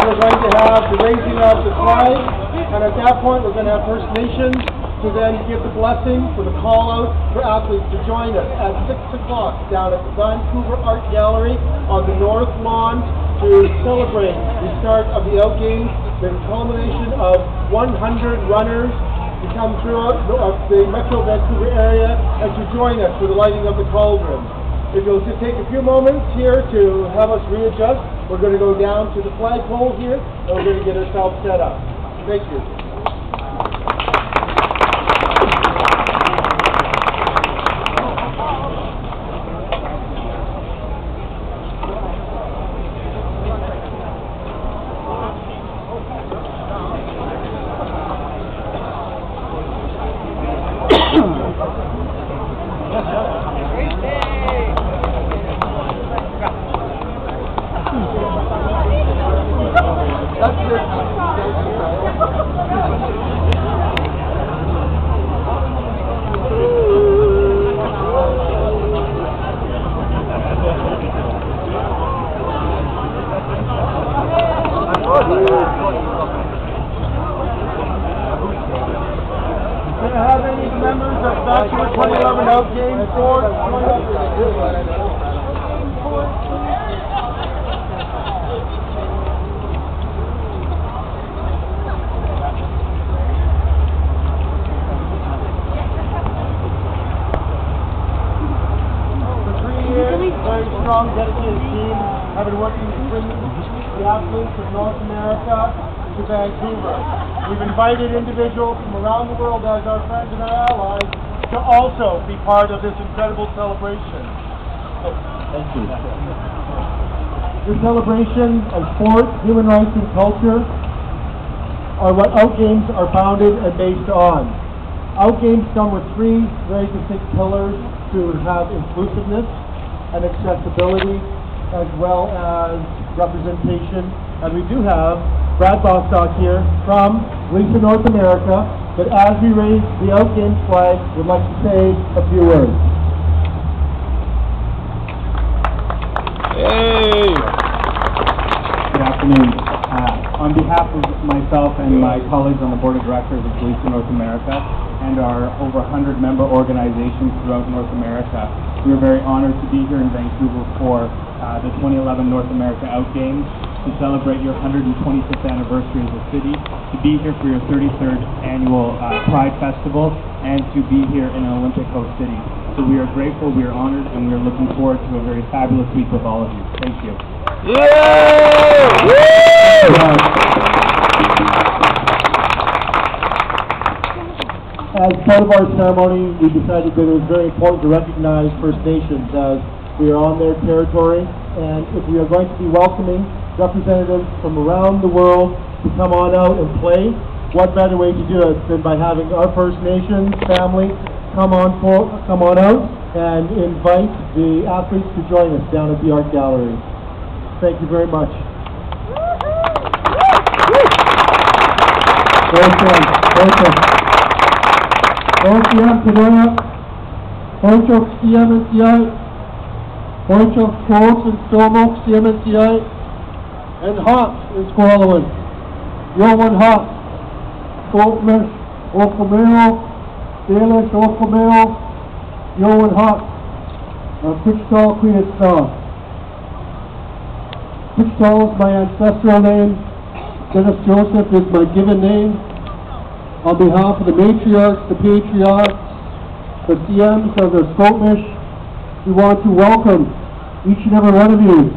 We're going to have the raising of the flag, and at that point we're going to have First Nations to then give the blessing for the call out for athletes to join us at 6 o'clock down at the Vancouver Art Gallery on the North Lawn to celebrate the start of the OUTGAMES, the culmination of 100 runners to come throughout the Metro Vancouver area and to join us for the lighting of the cauldron. If you'll just take a few moments here to have us readjust, we're going to go down to the flagpole here and we're going to get ourselves set up. Thank you. Have any members of Vancouver 2011 OUTGAMES board? For 3 years, very strong, dedicated team have been working to bring the athletes of North America to Vancouver. We've invited individuals from around the world as our friends and our allies to also be part of this incredible celebration. Thank you. This celebration of sport, human rights, and culture are what OUTGAMES are founded and based on. OUTGAMES come with 3 very distinct pillars to have inclusiveness and accessibility as well as representation. And we do have Brad Bostock here from Lisa North America, but as we raise the OUTGAMES flag, we'd like to say a few words. Hey! Good afternoon. On behalf of myself and my colleagues on the board of directors of Lisa North America and our over 100 member organizations throughout North America, we are very honored to be here in Vancouver for the 2011 North America OUTGAMES, to celebrate your 125th anniversary as a city, to be here for your 33rd annual Pride Festival, and to be here in an Olympic host city. So we are grateful, we are honored, and we are looking forward to a very fabulous week with all of you. Thank you. As part of our ceremony, we decided that it was very important to recognize First Nations as we are on their territory, and if we are going to be welcoming representatives from around the world to come on out and play, what better way to do it than by having our First Nations family come on out and invite the athletes to join us down at the Art Gallery. Thank you very much. And hot is Squallowin. Yowan hot. Oatmesh, Okomeo, Dalish, Okomeo, Yowan hot. Pitchtall, Queenistar. Pitchtall is my ancestral name. Dennis Joseph is my given name. On behalf of the matriarchs, the patriarchs, the CMs of the Scotish, we want to welcome each and every one of you,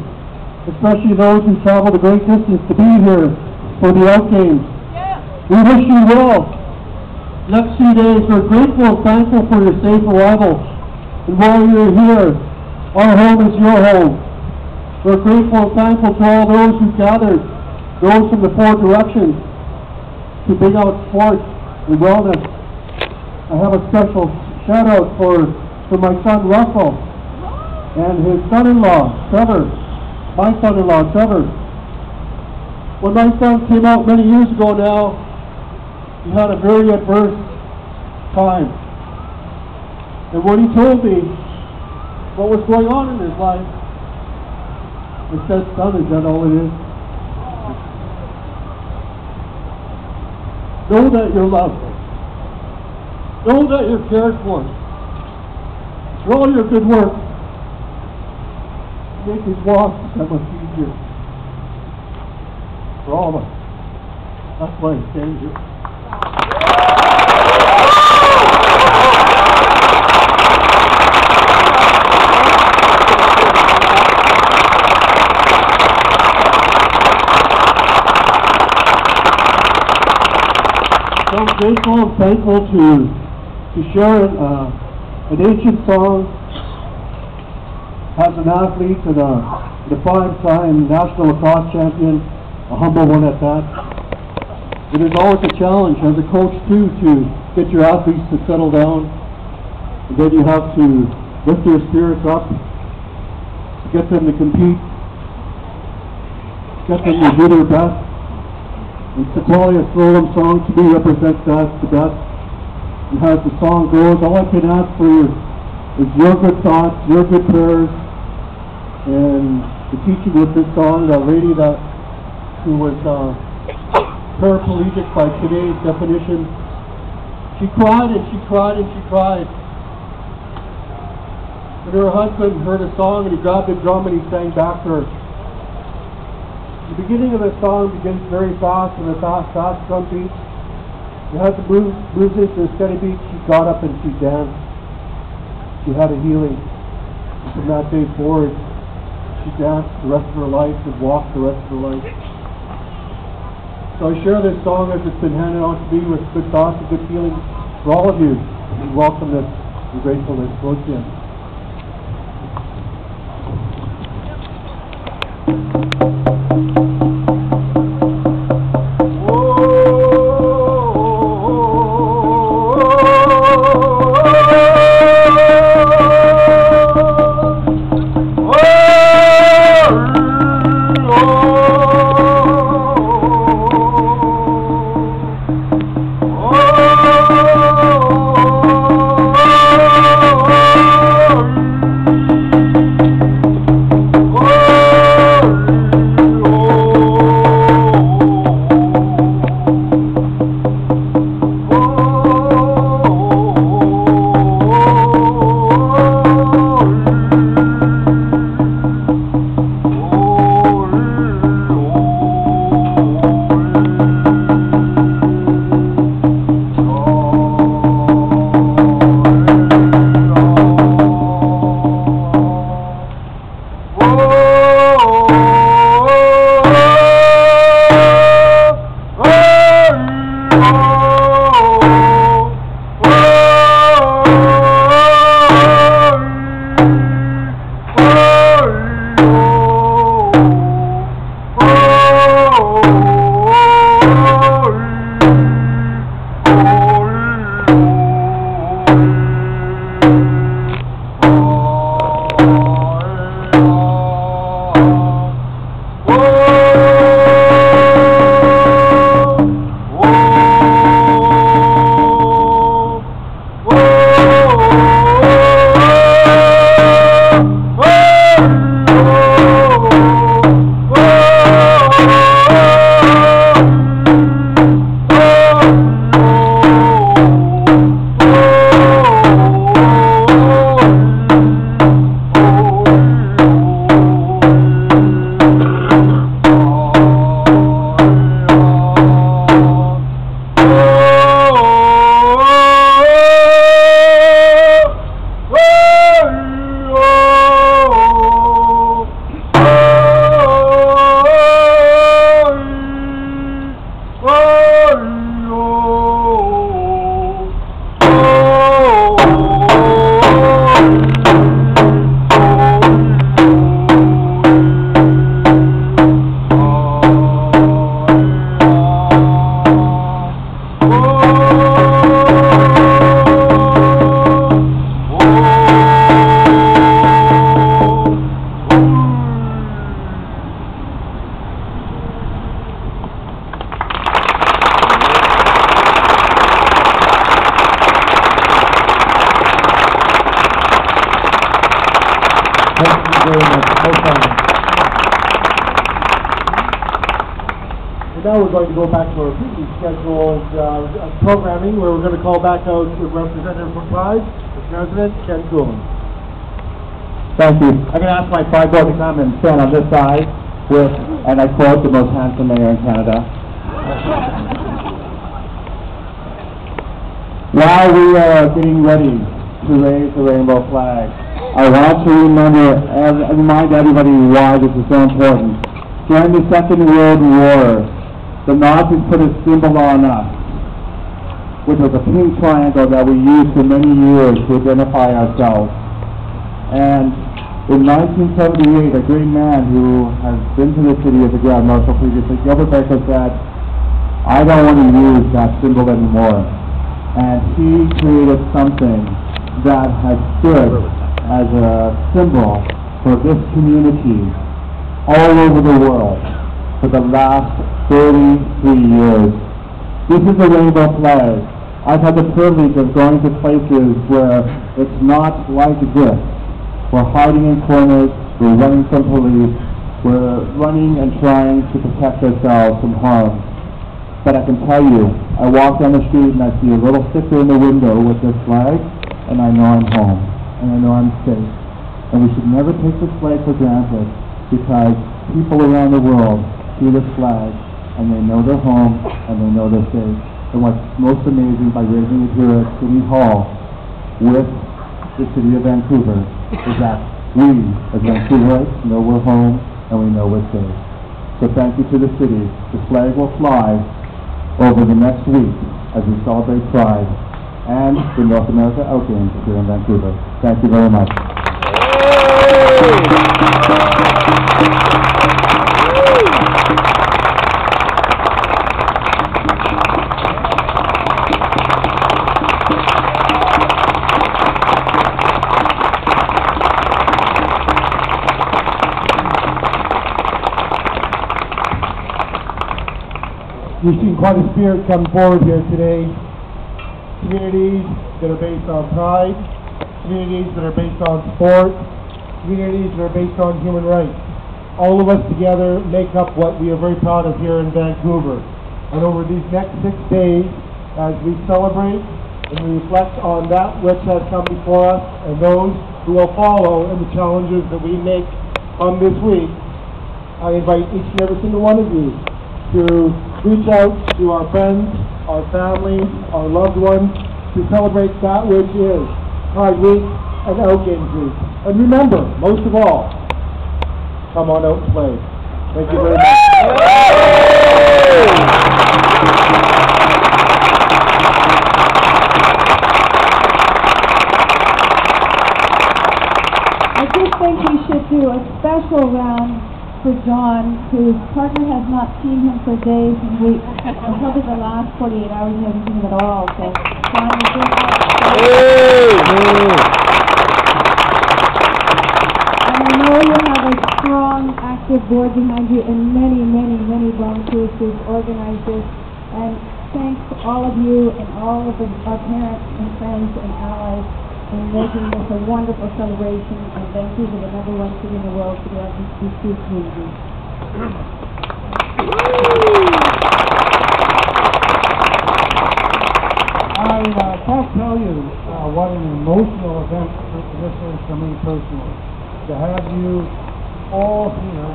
especially those who traveled a great distance to be here for the OUTGAMES. Yeah. We wish you well. Next few days, we're grateful and thankful for your safe arrival. And while you're here, our home is your home. We're grateful and thankful to all those who gathered, those from the 4 directions, to bring out sport and wellness. I have a special shout out for my son Russell and his son-in-law, Trevor. My son-in-law, Trevor. When my son came out many years ago now, he had a very adverse time. And when he told me what was going on in his life, I said, son, is that all it is? Know that you're loved. Know that you're cared for. For all your good work, make his walk that much easier for all of us. That's why I'm standing here. So I'm grateful and thankful to share an ancient song as an athlete and a five-time national lacrosse champion, a humble one at that. It is always a challenge as a coach too to get your athletes to settle down, and then you have to lift their spirits up, to get them to compete, get them to do their best. And Sequoia Slalom song to me represents that the best. And as the song goes, all I can ask for you is your good thoughts, your good prayers, and the teaching with this song. That lady who was paraplegic by today's definition, she cried and she cried and she cried. And her husband heard a song and he grabbed the drum and he sang back to her. The beginning of the song begins very fast with a fast drum beat. It has the moves into a steady beat. She got up and she danced. She had a healing. And from that day forward, she danced the rest of her life and walked the rest of her life. So I share this song as it's been handed on to me with good thoughts and good feelings for all of you. And welcomeness and gratefulness. Go again. very much. Most fun. And now we're going to go back to our previously scheduled programming, where we're going to call back out the representative from Pride, the President, Ken Coolin. Thank you. I'm going to ask my five boys to come and stand on this side with, and I quote, the most handsome mayor in Canada. While we are getting ready to raise the rainbow flag, I want to remind everybody why this is so important. During the Second World War, the Nazis put a symbol on us, which was a pink triangle that we used for many years to identify ourselves. And in 1978, a great man who has been to the city as a Grand Marshal previously, Gilbert Baker, said, I don't want to use that symbol anymore. And he created something that has stood as a symbol for this community all over the world for the last 33 years. This is a rainbow flag. I've had the privilege of going to places where it's not like this. We're hiding in corners, we're running from police, we're running and trying to protect ourselves from harm. But I can tell you, I walk down the street and I see a little sticker in the window with this flag, and I know I'm home, and I know I'm safe. And we should never take this flag for granted, because people around the world see this flag, and they know they're home, and they know they're safe. And what's most amazing by raising it here at City Hall with the City of Vancouver is that we, as Vancouverites, know we're home and we know we're safe. So thank you to the city. The flag will fly over the next week as we celebrate Pride and the North America OUTGAMES here in Vancouver. Thank you very much. We've seen quite a spirit come forward here today. Communities that are based on pride, communities that are based on sport, communities that are based on human rights. All of us together make up what we are very proud of here in Vancouver. And over these next 6 days, as we celebrate and we reflect on that which has come before us and those who will follow and the challenges that we make on this week, I invite each and every single one of you to reach out to our friends, our families, our loved ones, to celebrate that which is Pride Week and OUTGAMES Week. And remember, most of all, come on out and play. Thank you very much. I just think we should do a special round for John, whose partner has not seen him for days and weeks, and probably the last 48 hours he hasn't seen him at all. So, John, you do and I know you have a strong, active board behind you, and many, many, many volunteers who've organized this. And thanks to all of you and all of our parents and friends and allies in making this a wonderful celebration, and Vancouver, the #1 city in the world, for the LGBTQ community. I can't tell you what an emotional event this is for me personally. To have you all here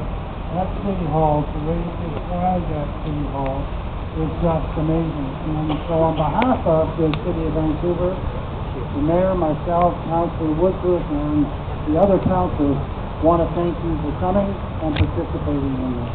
at City Hall, to raise this flag at City Hall, is just amazing. And so on behalf of the City of Vancouver, the Mayor, myself, Councillor Woodruff, and the other councillors want to thank you for coming and participating in this.